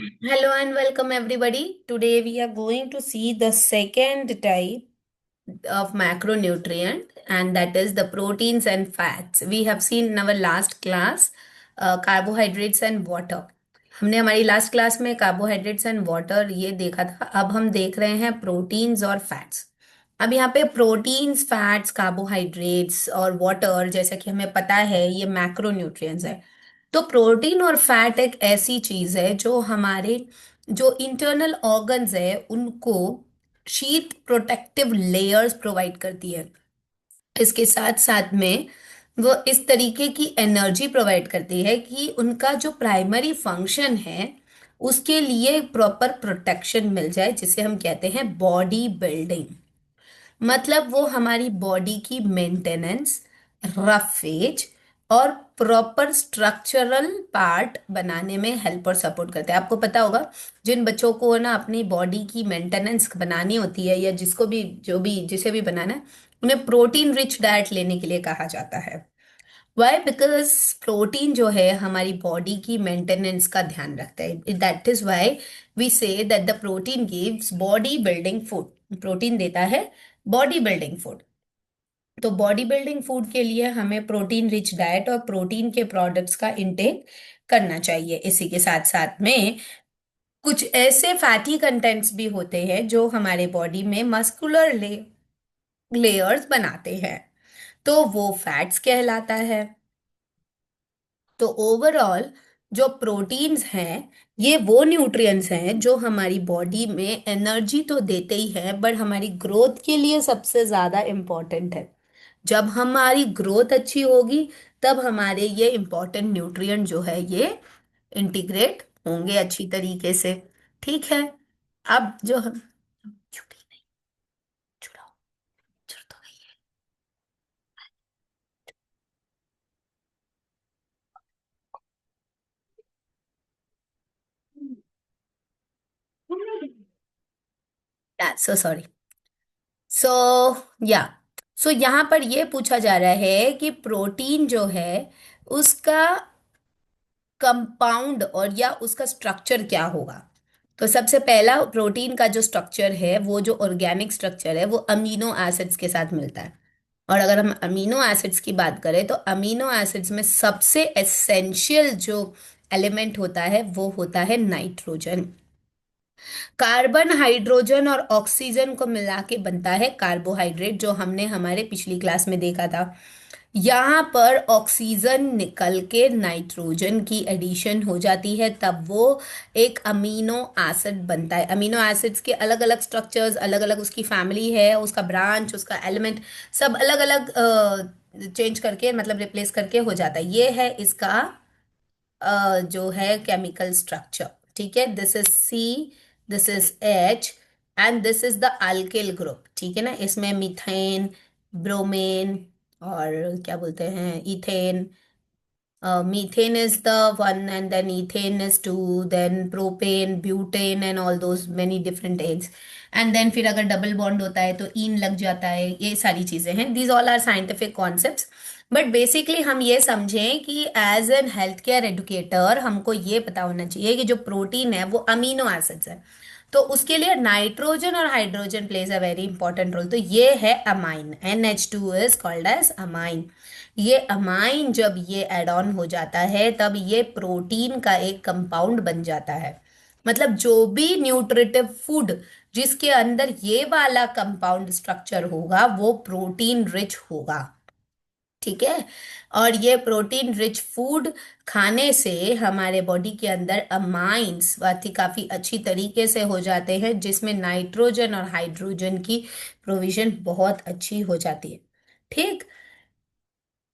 Hello and welcome everybody. Today we are going to see the second type of macronutrient, and that is the proteins and fats. We have seen in our last class carbohydrates and water. हमने हमारी last class में carbohydrates and water ये देखा था। अब हम देख रहे हैं प्रोटीन्स और फैट्स। अब यहाँ पे प्रोटीन्स, फैट्स, कार्बोहाइड्रेट्स और वाटर, जैसा कि हमें पता है, ये मैक्रोन्यूट्रिएंट्स है। तो प्रोटीन और फैट एक ऐसी चीज है जो हमारे जो इंटरनल ऑर्गन्स है उनको शीथ प्रोटेक्टिव लेयर्स प्रोवाइड करती है। इसके साथ साथ में वो इस तरीके की एनर्जी प्रोवाइड करती है कि उनका जो प्राइमरी फंक्शन है उसके लिए प्रॉपर प्रोटेक्शन मिल जाए, जिसे हम कहते हैं बॉडी बिल्डिंग। मतलब वो हमारी बॉडी की मेंटेनेंस, रफेज और प्रॉपर स्ट्रक्चरल पार्ट बनाने में हेल्प और सपोर्ट करते हैं। आपको पता होगा, जिन बच्चों को ना अपनी बॉडी की मेंटेनेंस बनानी होती है या जिसको भी जो भी जिसे भी बनाना है, उन्हें प्रोटीन रिच डाइट लेने के लिए कहा जाता है। वाई? बिकॉज प्रोटीन जो है हमारी बॉडी की मेंटेनेंस का ध्यान रखता है। That is why we say that the protein gives body building food. Protein देता है बॉडी बिल्डिंग फूड। तो बॉडी बिल्डिंग फूड के लिए हमें प्रोटीन रिच डाइट और प्रोटीन के प्रोडक्ट्स का इंटेक करना चाहिए। इसी के साथ साथ में कुछ ऐसे फैटी कंटेंट्स भी होते हैं जो हमारे बॉडी में मस्कुलर लेयर्स बनाते हैं, तो वो फैट्स कहलाता है। तो ओवरऑल जो प्रोटीन्स हैं ये वो न्यूट्रिएंट्स हैं जो हमारी बॉडी में एनर्जी तो देते ही हैं, बट हमारी ग्रोथ के लिए सबसे ज्यादा इम्पोर्टेंट है। जब हमारी ग्रोथ अच्छी होगी तब हमारे ये इंपॉर्टेंट न्यूट्रिएंट जो है ये इंटीग्रेट होंगे अच्छी तरीके से। ठीक है। अब जो हम छुट्टी नहीं, छुड़ाओ, छुड़ तो गई। So sorry. सो या सो यहाँ पर ये पूछा जा रहा है कि प्रोटीन जो है उसका कंपाउंड और या उसका स्ट्रक्चर क्या होगा। तो सबसे पहला, प्रोटीन का जो स्ट्रक्चर है, वो जो ऑर्गेनिक स्ट्रक्चर है, वो अमीनो एसिड्स के साथ मिलता है। और अगर हम अमीनो एसिड्स की बात करें तो अमीनो एसिड्स में सबसे एसेंशियल जो एलिमेंट होता है वो होता है नाइट्रोजन। कार्बन, हाइड्रोजन और ऑक्सीजन को मिला के बनता है कार्बोहाइड्रेट, जो हमने हमारे पिछली क्लास में देखा था। यहाँ पर ऑक्सीजन निकल के नाइट्रोजन की एडिशन हो जाती है, तब वो एक अमीनो एसिड बनता है। अमीनो एसिड्स के अलग अलग स्ट्रक्चर्स, अलग अलग उसकी फैमिली है, उसका ब्रांच, उसका एलिमेंट सब अलग अलग चेंज करके, मतलब रिप्लेस करके हो जाता है। ये है इसका जो है केमिकल स्ट्रक्चर। ठीक है, this is C, this is H and this is the alkyl group. ठीक है ना, इसमें मीथेन, ब्रोमेन और क्या बोलते हैं, ethane. Methane is the one and then ethane is two, then propane, butane and all those many different eggs, and then फिर अगर डबल बॉन्ड होता है तो इन लग जाता है। ये सारी चीजें हैं, these all are scientific concepts, but basically हम ये समझें कि as an health care educator हमको ये पता होना चाहिए कि जो प्रोटीन है वो अमीनो एसिड्स है। तो उसके लिए नाइट्रोजन और hydrogen plays a very important role. तो ये है amine, NH2 is called as amine. ये अमाइन जब ये एड ऑन हो जाता है तब ये प्रोटीन का एक कंपाउंड बन जाता है। मतलब जो भी न्यूट्रिटिव फूड जिसके अंदर ये वाला कंपाउंड स्ट्रक्चर होगा वो प्रोटीन रिच होगा। ठीक है। और ये प्रोटीन रिच फूड खाने से हमारे बॉडी के अंदर अमाइंस काफी अच्छी तरीके से हो जाते हैं, जिसमें नाइट्रोजन और हाइड्रोजन की प्रोविजन बहुत अच्छी हो जाती है। ठीक।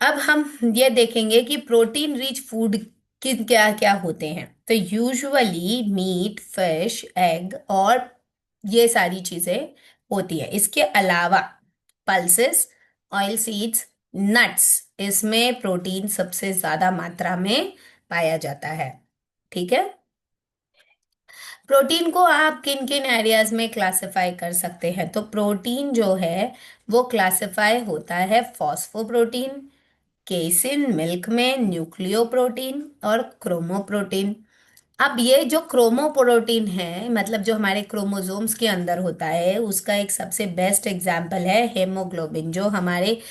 अब हम ये देखेंगे कि प्रोटीन रिच फूड कि क्या क्या होते हैं। तो यूजुअली मीट, फिश, एग और ये सारी चीजें होती है। इसके अलावा पल्सेस, ऑयल सीड्स, नट्स, इसमें प्रोटीन सबसे ज्यादा मात्रा में पाया जाता है। ठीक है। प्रोटीन को आप किन किन एरियाज में क्लासिफाई कर सकते हैं? तो प्रोटीन जो है वो क्लासिफाई होता है फॉस्फोप्रोटीन, केसिन मिल्क में, न्यूक्लियोप्रोटीन और क्रोमोप्रोटीन। अब ये जो क्रोमोप्रोटीन है, मतलब जो हमारे क्रोमोसोम्स के अंदर होता है, उसका एक सबसे बेस्ट एग्जाम्पल है हेमोग्लोबिन, जो हमारे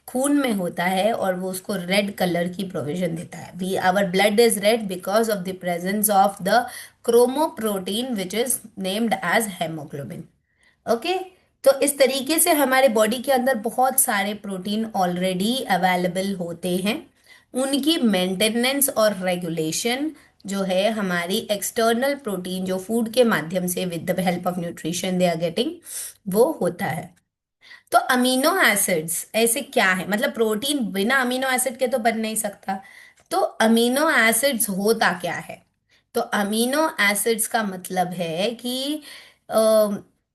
खून में होता है और वो उसको रेड कलर की प्रोविजन देता है। We our blood is red because of the presence of the chromoprotein which is named as haemoglobin. Okay. तो इस तरीके से हमारे बॉडी के अंदर बहुत सारे प्रोटीन ऑलरेडी अवेलेबल होते हैं। उनकी मेंटेनेंस और रेगुलेशन जो है हमारी एक्सटर्नल प्रोटीन जो फूड के माध्यम से with the help of nutrition they are getting, वो होता है। तो अमीनो एसिड्स ऐसे क्या है, मतलब प्रोटीन बिना अमीनो एसिड के तो बन नहीं सकता। तो अमीनो एसिड्स होता क्या है? तो अमीनो एसिड्स का मतलब है कि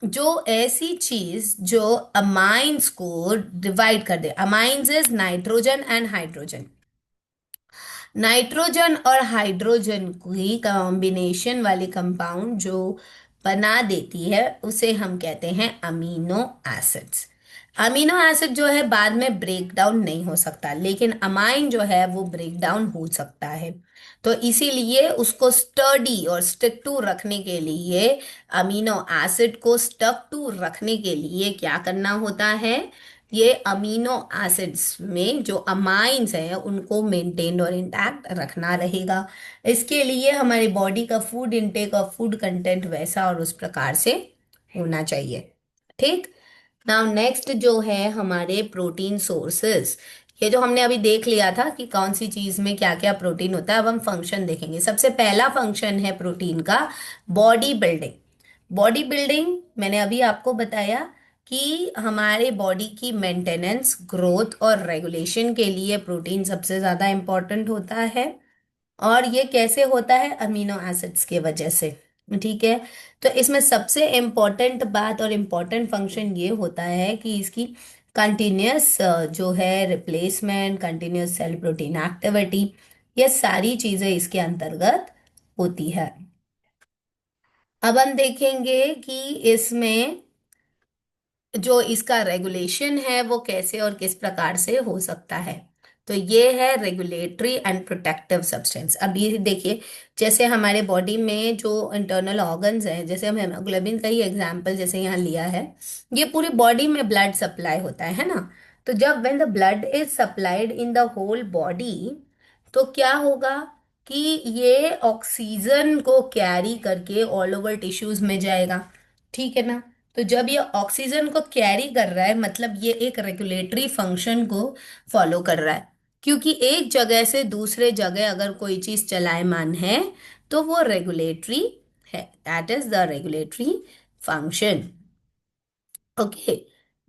जो ऐसी चीज जो अमाइंस को डिवाइड कर दे। Amines is nitrogen and hydrogen. Nitrogen और हाइड्रोजन की कॉम्बिनेशन वाली कंपाउंड जो बना देती है उसे हम कहते हैं अमीनो एसिड्स। अमीनो एसिड जो है बाद में ब्रेक डाउन नहीं हो सकता, लेकिन अमाइन जो है वो ब्रेक डाउन हो सकता है। तो इसीलिए उसको स्टडी और स्टिक टू रखने के लिए, अमीनो एसिड को स्टक टू रखने के लिए क्या करना होता है? ये अमीनो एसिड्स में जो अमाइंस हैं उनको मेंटेन और इंटैक्ट रखना रहेगा। इसके लिए हमारी बॉडी का फूड इनटेक और फूड कंटेंट वैसा और उस प्रकार से होना चाहिए। ठीक। नाउ नेक्स्ट जो है हमारे प्रोटीन सोर्सेस। ये जो हमने अभी देख लिया था कि कौन सी चीज में क्या क्या प्रोटीन होता है, अब हम फंक्शन देखेंगे। सबसे पहला फंक्शन है प्रोटीन का बॉडी बिल्डिंग। बॉडी बिल्डिंग मैंने अभी आपको बताया कि हमारे बॉडी की मेंटेनेंस, ग्रोथ और रेगुलेशन के लिए प्रोटीन सबसे ज्यादा इंपॉर्टेंट होता है। और ये कैसे होता है? अमीनो एसिड्स के वजह से। ठीक है। तो इसमें सबसे इम्पोर्टेंट बात और इम्पोर्टेंट फंक्शन ये होता है कि इसकी कंटिन्यूस जो है replacement, continuous cell protein activity, ये सारी चीजें इसके अंतर्गत होती है। अब हम देखेंगे कि इसमें जो इसका रेगुलेशन है वो कैसे और किस प्रकार से हो सकता है। तो ये है रेगुलेटरी एंड प्रोटेक्टिव सब्सटेंस। अब ये देखिए, जैसे हमारे बॉडी में जो इंटरनल ऑर्गन्स हैं, जैसे हम हेमोग्लोबिन का ही एग्जांपल जैसे यहाँ लिया है, ये पूरी बॉडी में ब्लड सप्लाई होता है ना। तो जब when the blood is supplied in the whole body, तो क्या होगा कि ये ऑक्सीजन को कैरी करके ऑल ओवर टिश्यूज में जाएगा। ठीक है ना। तो जब ये ऑक्सीजन को कैरी कर रहा है, मतलब ये एक रेगुलेटरी फंक्शन को फॉलो कर रहा है। क्योंकि एक जगह से दूसरे जगह अगर कोई चीज चलायमान है तो वो रेगुलेटरी है। That is the regulatory function. Okay.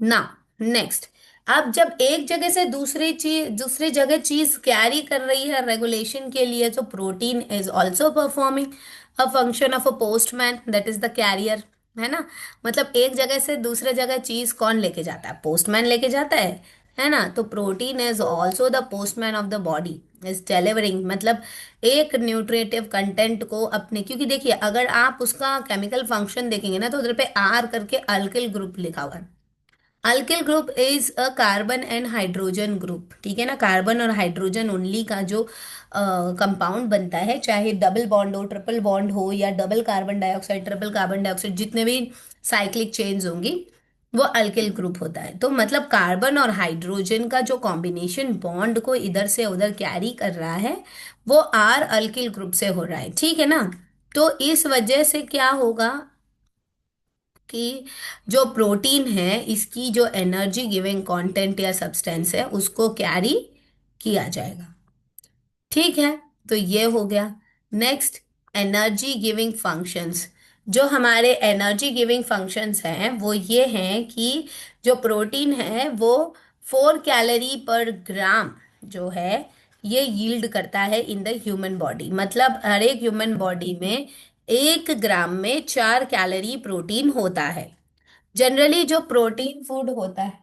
ना, नेक्स्ट। अब जब एक जगह से दूसरी जगह चीज कैरी कर रही है रेगुलेशन के लिए, तो protein is also performing a function of a postman, that is the carrier. है ना। मतलब एक जगह से दूसरे जगह चीज कौन लेके जाता है? पोस्टमैन लेके जाता है ना। तो protein is also the postman of the body, is delivering, मतलब एक न्यूट्रिटिव कंटेंट को अपने, क्योंकि देखिए अगर आप उसका केमिकल फंक्शन देखेंगे ना तो उधर पे आर करके अल्किल ग्रुप लिखा हुआ है। Alkyl group is a carbon and hydrogen group. ठीक है ना। कार्बन और हाइड्रोजन ओनली का जो कंपाउंड बनता है, चाहे डबल बॉन्ड हो, ट्रिपल बॉन्ड हो, या double carbon dioxide, triple carbon dioxide, जितने भी साइक्लिक चेन्स होंगी, वो अल्किल ग्रुप होता है। तो मतलब कार्बन और हाइड्रोजन का जो कॉम्बिनेशन बॉन्ड को इधर से उधर कैरी कर रहा है, वो आर अल्किल ग्रुप से हो रहा है। ठीक है ना। तो इस वजह से क्या होगा कि जो प्रोटीन है इसकी जो एनर्जी गिविंग कंटेंट या सब्सटेंस है उसको कैरी किया जाएगा। ठीक है। तो ये हो गया। Next, energy giving functions. जो हमारे एनर्जी गिविंग फंक्शंस हैं वो ये हैं कि जो प्रोटीन है वो 4 कैलोरी पर ग्राम जो है ये यील्ड करता है इन द ह्यूमन बॉडी। मतलब हर एक ह्यूमन बॉडी में 1 ग्राम में 4 कैलोरी प्रोटीन होता है। जनरली जो प्रोटीन फूड होता है।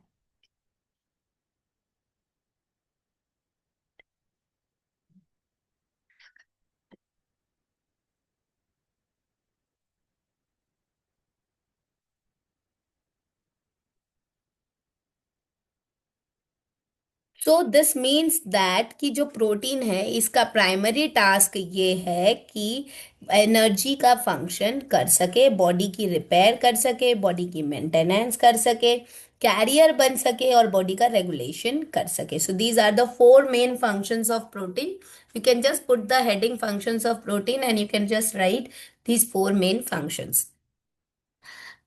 सो दिस मीन्स दैट कि जो प्रोटीन है इसका प्राइमरी टास्क ये है कि एनर्जी का फंक्शन कर सके, बॉडी की रिपेयर कर सके, बॉडी की मेंटेनेंस कर सके, कैरियर बन सके और बॉडी का रेगुलेशन कर सके. So these are the four main functions of protein. You can just put the heading functions of protein and you can just write these four main functions.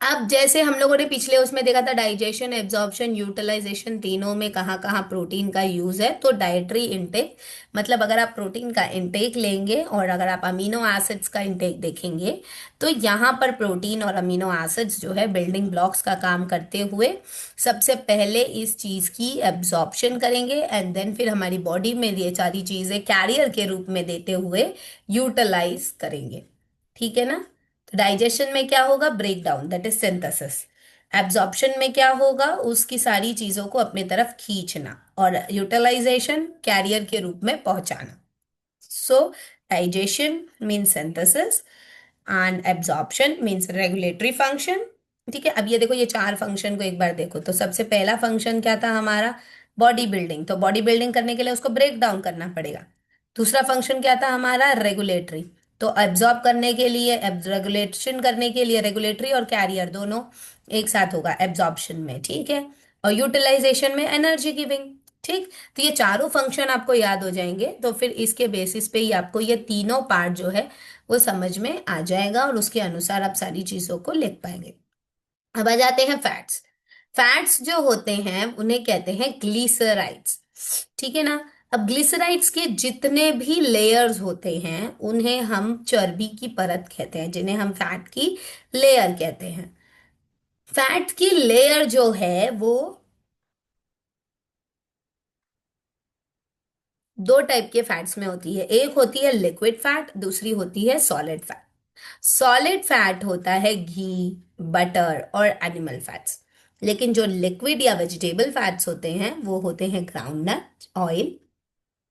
अब जैसे हम लोगों ने पिछले उसमें देखा था डाइजेशन, एब्जॉर्प्शन, यूटिलाइजेशन, तीनों में कहाँ कहाँ प्रोटीन का यूज है. तो डाइटरी इनटेक मतलब अगर आप प्रोटीन का इनटेक लेंगे और अगर आप अमीनो एसिड्स का इनटेक देखेंगे तो यहाँ पर प्रोटीन और अमीनो एसिड्स जो है बिल्डिंग ब्लॉक्स का काम करते हुए सबसे पहले इस चीज की एब्जॉर्प्शन करेंगे एंड देन फिर हमारी बॉडी में ये सारी चीजें कैरियर के रूप में देते हुए यूटिलाइज करेंगे. ठीक है ना. तो डाइजेशन में क्या होगा, break down, that is synthesis. Absorption में क्या होगा, उसकी सारी चीजों को अपनी तरफ खींचना. और यूटिलाइजेशन, कैरियर के रूप में पहुंचाना. सो digestion means synthesis and absorption means regulatory function. ठीक है. अब ये देखो, ये चार फंक्शन को एक बार देखो. तो सबसे पहला फंक्शन क्या था हमारा, बॉडी बिल्डिंग. तो बॉडी बिल्डिंग करने के लिए उसको ब्रेक डाउन करना पड़ेगा. दूसरा फंक्शन क्या था हमारा, रेगुलेटरी. तो एब्जॉर्ब करने के लिए, रेगुलेशन करने के लिए रेगुलेटरी और कैरियर दोनों एक साथ होगा एब्जॉर्प्शन में. ठीक है. और यूटिलाइजेशन में एनर्जी गिविंग. ठीक. तो ये चारों फंक्शन आपको याद हो जाएंगे तो फिर इसके बेसिस पे ही आपको ये तीनों पार्ट जो है वो समझ में आ जाएगा और उसके अनुसार आप सारी चीजों को लिख पाएंगे. अब आ जाते हैं फैट्स. फैट्स जो होते हैं उन्हें कहते हैं ग्लिसराइड्स. ठीक है ना. अब ग्लिसराइड्स के जितने भी लेयर्स होते हैं उन्हें हम चर्बी की परत कहते हैं, जिन्हें हम फैट की लेयर कहते हैं. फैट की लेयर जो है वो दो टाइप के फैट्स में होती है. एक होती है लिक्विड फैट, दूसरी होती है सॉलिड फैट. सॉलिड फैट होता है घी, बटर और एनिमल फैट्स. लेकिन जो लिक्विड या वेजिटेबल फैट्स होते हैं वो होते हैं ग्राउंडनट ऑयल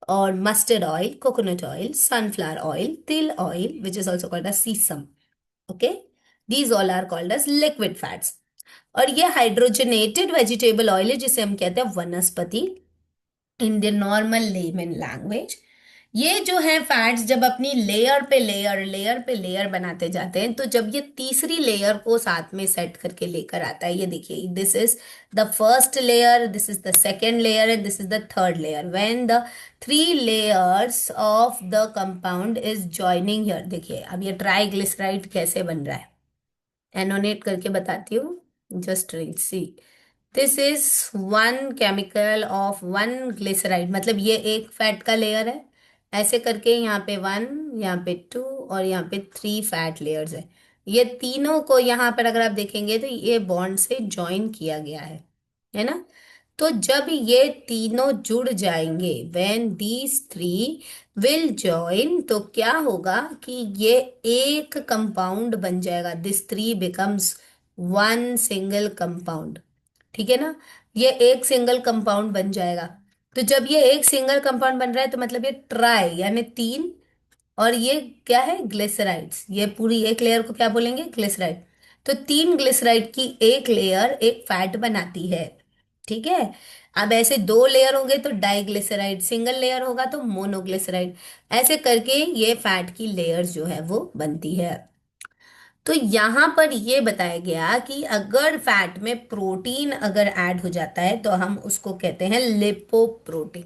और mustard oil, coconut oil, sunflower oil, तिल oil which is also called as sesame. Okay. These all are called as liquid fats. और ये हाइड्रोजनेटेड वेजिटेबल ऑयल है जिसे हम कहते हैं वनस्पति in the normal layman language. ये जो है फैट्स जब अपनी लेयर पे लेयर बनाते जाते हैं तो जब ये तीसरी लेयर को साथ में सेट करके लेकर आता है, ये देखिए, this is the first layer, this is the second layer and this is the third layer. When the three layers of the compound is joining here, देखिए अब ये ट्राइग्लिसराइड कैसे बन रहा है, एनोनेट करके बताती हूँ. Just read see, this is one chemical of one glyceride. मतलब ये एक फैट का लेयर है. ऐसे करके यहाँ पे वन, यहाँ पे टू और यहाँ पे थ्री फैट लेयर्स है. ये तीनों को यहाँ पर अगर आप देखेंगे तो ये बॉन्ड से ज्वाइन किया गया है ना. तो जब ये तीनों जुड़ जाएंगे, when these three will join, तो क्या होगा कि ये एक कंपाउंड बन जाएगा. This three becomes one single compound. ठीक है ना. ये एक सिंगल कंपाउंड बन जाएगा. तो जब ये एक सिंगल कंपाउंड बन रहा है तो मतलब ये ट्राई यानी तीन, और ये क्या है, ग्लिसराइड्स. ये पूरी एक लेयर को क्या बोलेंगे, ग्लिसराइड. तो तीन ग्लिसराइड की एक लेयर एक फैट बनाती है. ठीक है. अब ऐसे दो लेयर होंगे तो डाइग्लिसराइड, सिंगल लेयर होगा तो मोनोग्लिसराइड. ऐसे करके ये फैट की लेयर्स जो है वो बनती है. तो यहां पर ये बताया गया कि अगर फैट में प्रोटीन अगर ऐड हो जाता है तो हम उसको कहते हैं लिपोप्रोटीन.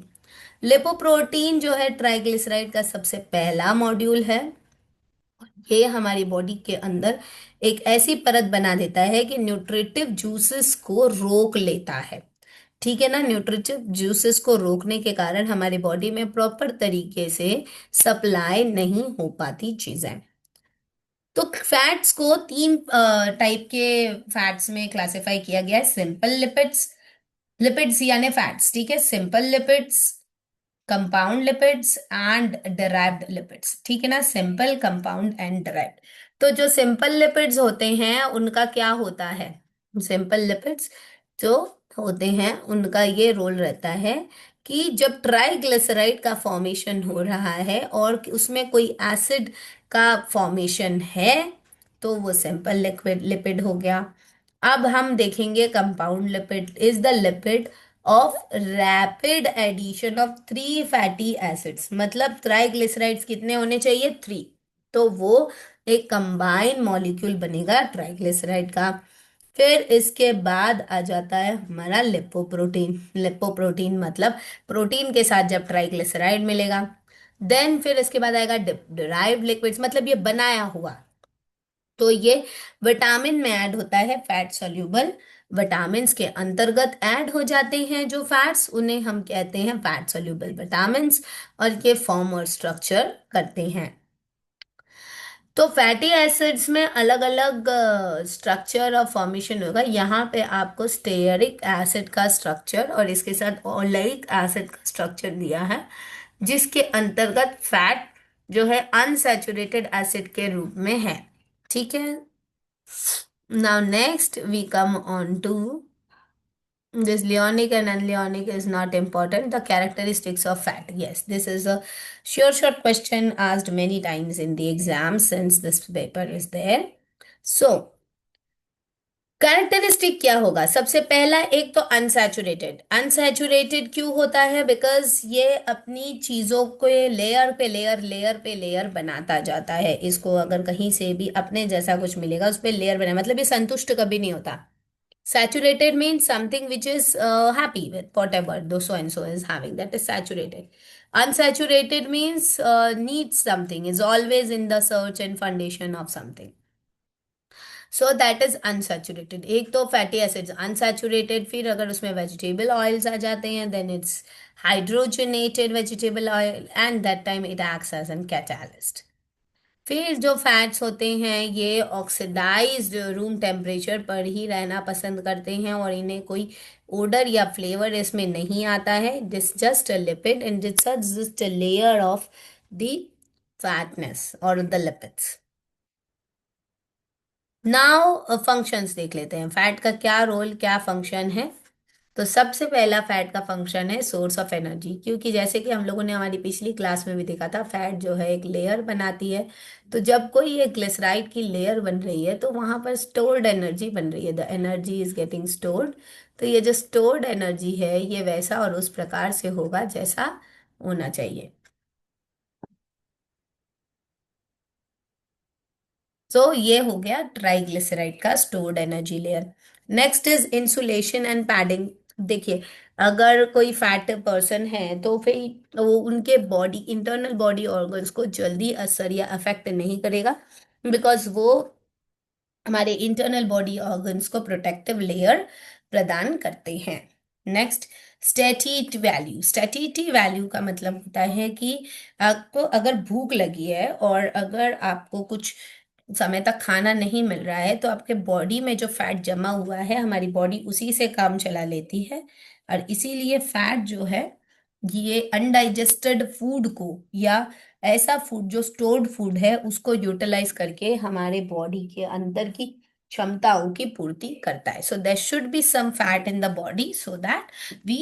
लिपोप्रोटीन जो है ट्राइग्लिसराइड का सबसे पहला मॉड्यूल है. ये हमारी बॉडी के अंदर एक ऐसी परत बना देता है कि न्यूट्रिटिव जूसेस को रोक लेता है. ठीक है ना. न्यूट्रिटिव जूसेस को रोकने के कारण हमारी बॉडी में प्रॉपर तरीके से सप्लाई नहीं हो पाती चीजें. तो फैट्स को तीन टाइप के फैट्स में क्लासिफाई किया गया है. सिंपल लिपिड्स, लिपिड्स यानी फैट्स. ठीक है. Simple lipids, compound lipids and derived lipids. ठीक है ना. Simple, compound and derived. तो जो सिंपल लिपिड्स होते हैं उनका क्या होता है, सिंपल लिपिड्स जो होते हैं उनका ये रोल रहता है कि जब ट्राइग्लिसराइड का फॉर्मेशन हो रहा है और उसमें कोई एसिड का फॉर्मेशन है तो वो सिंपल लिक्विड लिपिड हो गया. अब हम देखेंगे compound lipid is the lipid of rapid addition of three fatty acids, मतलब ट्राइग्लिसराइड्स कितने होने चाहिए, थ्री। तो वो एक कंबाइन मॉलिक्यूल बनेगा ट्राइग्लिसराइड का। फिर इसके बाद आ जाता है हमारा लिपोप्रोटीन। लिपोप्रोटीन मतलब प्रोटीन के साथ जब ट्राइग्लिसराइड मिलेगा। देन फिर इसके बाद आएगा डिराइव्ड लिक्विड्स, मतलब ये बनाया हुआ। तो ये विटामिन में ऐड होता है, फैट सॉल्यूबल विटामिन्स के अंतर्गत ऐड हो जाते हैं जो फैट्स, उन्हें हम कहते हैं फैट सॉल्यूबल विटामिन्स। और ये फॉर्म और स्ट्रक्चर करते हैं। तो फैटी एसिड्स में अलग अलग स्ट्रक्चर और फॉर्मेशन होगा। यहाँ पे आपको स्टेयरिक एसिड का स्ट्रक्चर और इसके साथ ओलेइक एसिड का स्ट्रक्चर दिया है, जिसके अंतर्गत फैट जो है अनसैचुरेटेड एसिड के रूप में है। ठीक है। Now next we come on to this leonic and unleonic is not important. The characteristics of fat. Yes, this is a sure short question asked many times in the exam since this paper is there. So characteristic क्या होगा, सबसे पहला एक तो unsaturated. Unsaturated क्यों होता है, because ये अपनी चीजों को लेयर पे लेयर लेयर पे लेयर बनाता जाता है। इसको अगर कहीं से भी अपने जैसा कुछ मिलेगा उस पर लेयर बना, मतलब ये संतुष्ट कभी नहीं होता। Saturated means something which is happy with whatever though so and so is having, that is saturated. Unsaturated means needs something, is always in the search and foundation of something. So that is unsaturated. एक तो fatty acids unsaturated, फिर अगर उसमें vegetable oils आ जाते हैं then it's hydrogenated vegetable oil and that time it acts as an catalyst. फिर जो फैट्स होते हैं ये ऑक्सीडाइज्ड रूम टेम्परेचर पर ही रहना पसंद करते हैं और इन्हें कोई ओडर या फ्लेवर इसमें नहीं आता है। This just a lipid and this just a layer of the fatness और द लिपिड्स। नाउ फंक्शंस देख लेते हैं, फैट का क्या रोल क्या फंक्शन है। तो सबसे पहला फैट का फंक्शन है सोर्स ऑफ एनर्जी, क्योंकि जैसे कि हम लोगों ने हमारी पिछली क्लास में भी देखा था, फैट जो है एक लेयर बनाती है। तो जब कोई एक ग्लिसराइड की लेयर बन रही है तो वहां पर स्टोर्ड एनर्जी बन रही है, the energy is getting stored. तो ये जो स्टोर्ड एनर्जी है ये वैसा और उस प्रकार से होगा जैसा होना चाहिए। सो ये हो गया ट्राइग्लिसराइड का stored energy layer. Next is insulation and padding. देखिए, अगर कोई फैट पर्सन है तो फिर वो उनके बॉडी इंटरनल बॉडी ऑर्गन्स को जल्दी असर या अफेक्ट नहीं करेगा, बिकॉज वो हमारे इंटरनल बॉडी ऑर्गन्स को प्रोटेक्टिव लेयर प्रदान करते हैं। Next, satiety value. Satiety value का मतलब होता है कि आपको अगर भूख लगी है और अगर आपको कुछ समय तक खाना नहीं मिल रहा है तो आपके बॉडी में जो फैट जमा हुआ है हमारी बॉडी उसी से काम चला लेती है। और इसीलिए फैट जो है ये अनडाइजेस्टेड फूड को या ऐसा फूड जो स्टोर्ड फूड है उसको यूटिलाइज करके हमारे बॉडी के अंदर की क्षमताओं की पूर्ति करता है। So there should be some fat in the body so that we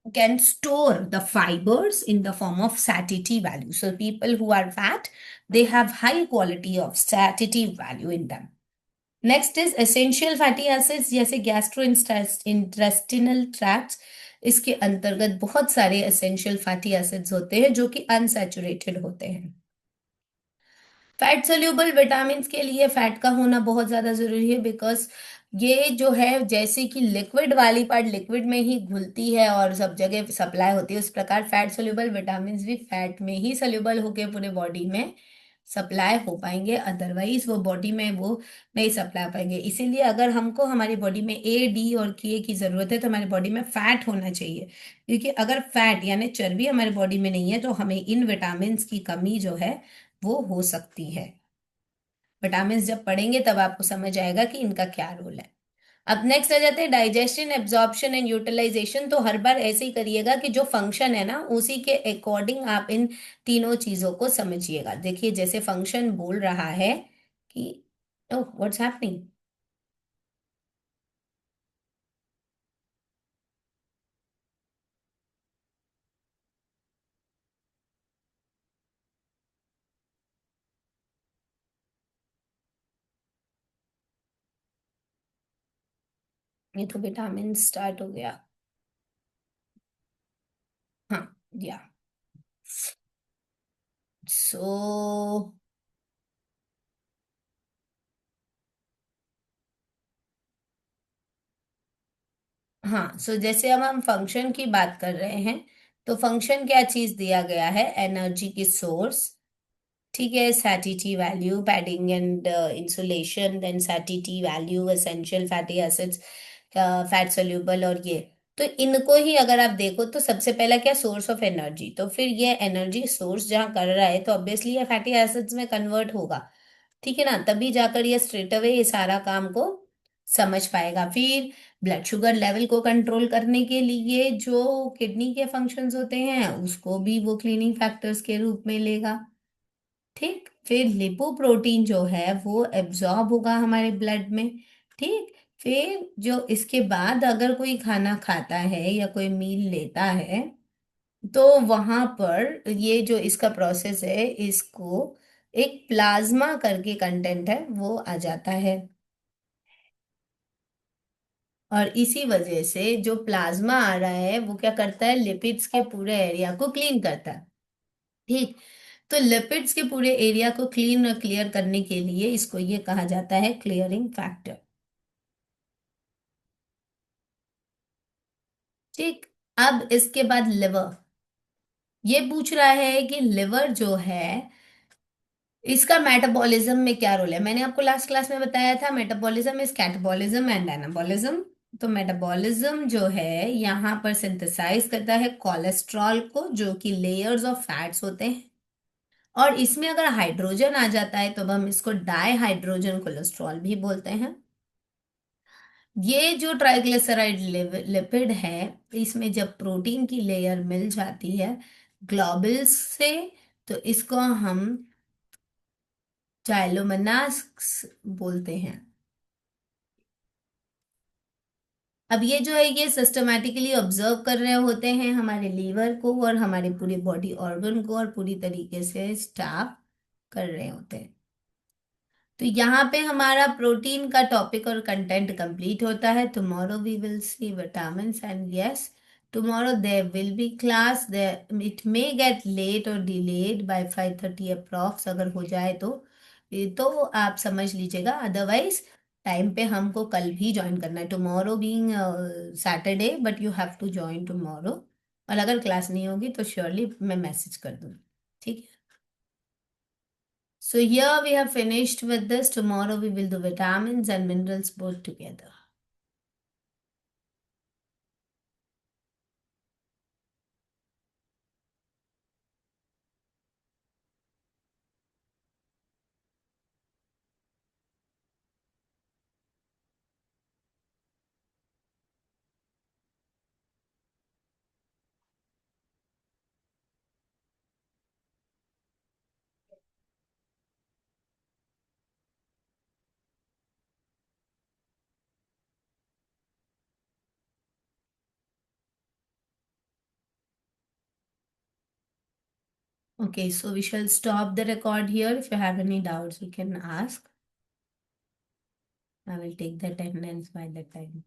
can store the fibers in the form of satiety value. So people who are fat, they have high quality of satiety value in them. Next is essential fatty acids, जैसे gastro intestinal tract, इसके अंतर्गत बहुत सारे essential fatty acids होते हैं जो कि unsaturated होते हैं। फैट सोल्यूबल विटामिन के लिए फैट का होना बहुत ज्यादा जरूरी है, बिकॉज ये जो है जैसे कि लिक्विड वाली पार्ट लिक्विड में ही घुलती है और सब जगह सप्लाई होती है, उस प्रकार फैट सोल्यूबल विटामिन भी फैट में ही सोल्यूबल होके पूरे बॉडी में सप्लाई हो पाएंगे, अदरवाइज वो बॉडी में वो नहीं सप्लाई हो पाएंगे। इसीलिए अगर हमको हमारी बॉडी में ए डी और के की जरूरत है तो हमारी बॉडी में फैट होना चाहिए, क्योंकि अगर फैट यानी चर्बी हमारी बॉडी में नहीं है तो हमें इन विटामिन की कमी जो है वो हो सकती है। विटामिन जब पढ़ेंगे तब आपको समझ आएगा कि इनका क्या रोल है। अब नेक्स्ट आ जाते हैं डाइजेशन, एब्जॉर्प्शन एंड यूटिलाइजेशन। तो हर बार ऐसे ही करिएगा कि जो फंक्शन है ना उसी के अकॉर्डिंग आप इन तीनों चीजों को समझिएगा। देखिए जैसे फंक्शन बोल रहा है कि ओह व्हाट्स हैपनिंग, ये तो विटामिन स्टार्ट हो गया। या सो हाँ, सो जैसे अब हम फंक्शन की बात कर रहे हैं, तो फंक्शन क्या चीज दिया गया है? एनर्जी की सोर्स। ठीक है, satiety value, padding and insulation, then satiety value, essential fatty acids, fat soluble, और ये। तो इनको ही अगर आप देखो तो सबसे पहला क्या? Source of energy. तो फिर ये एनर्जी सोर्स जहाँ कर रहा है तो ऑब्वियसली ये फैटी एसिड्स में कन्वर्ट होगा। ठीक है ना? तभी जाकर ये स्ट्रेट अवे ये सारा काम को समझ पाएगा। फिर ब्लड शुगर लेवल को कंट्रोल करने के लिए जो किडनी के फंक्शंस होते हैं उसको भी वो क्लीनिंग फैक्टर्स के रूप में लेगा। ठीक, फिर लिपोप्रोटीन जो है वो एब्जॉर्ब होगा हमारे ब्लड में। ठीक, फिर जो इसके बाद अगर कोई खाना खाता है या कोई मील लेता है तो वहां पर ये जो इसका प्रोसेस है, इसको एक प्लाज्मा करके कंटेंट है वो आ जाता है। और इसी वजह से जो प्लाज्मा आ रहा है वो क्या करता है? लिपिड्स के पूरे एरिया को क्लीन करता है। ठीक, तो लिपिड्स के पूरे एरिया को क्लीन और क्लियर करने के लिए इसको ये कहा जाता है क्लियरिंग फैक्टर। ठीक, अब इसके बाद लिवर। ये पूछ रहा है कि लिवर जो है इसका मेटाबॉलिज्म में क्या रोल है? मैंने आपको लास्ट क्लास में बताया था metabolism is catabolism and anabolism. तो मेटाबॉलिज्म जो है यहाँ पर सिंथेसाइज करता है कोलेस्ट्रॉल को, जो कि लेयर्स ऑफ फैट्स होते हैं। और इसमें अगर हाइड्रोजन आ जाता है तो अब हम इसको डाई हाइड्रोजन कोलेस्ट्रॉल भी बोलते हैं। ये जो ट्राइग्लिसराइड लिपिड है, इसमें जब प्रोटीन की लेयर मिल जाती है ग्लोबुल्स से, तो इसको हम चाइलोमोनास बोलते हैं। अब ये जो है ये सिस्टमैटिकली ऑब्जर्व कर रहे होते हैं हमारे लीवर को और हमारे पूरे बॉडी ऑर्गन को, और पूरी तरीके से स्टाफ कर रहे होते हैं। तो यहाँ पे हमारा प्रोटीन का टॉपिक और कंटेंट कंप्लीट होता है। Tomorrow we will see vitamins, and yes, tomorrow there will be class. There it may get late or delayed by 5:30 approx, अगर हो जाए तो। ये तो आप समझ लीजिएगा, अदरवाइज टाइम पे हमको कल भी ज्वाइन करना है। Tomorrow being Saturday, but you have to join tomorrow. और अगर क्लास नहीं होगी तो श्योरली मैं मैसेज कर दूंगी। ठीक है। So here we have finished with this. Tomorrow we will do vitamins and minerals both together. Okay, so we shall stop the record here. If you have any doubts, you can ask. I will take the attendance by the time.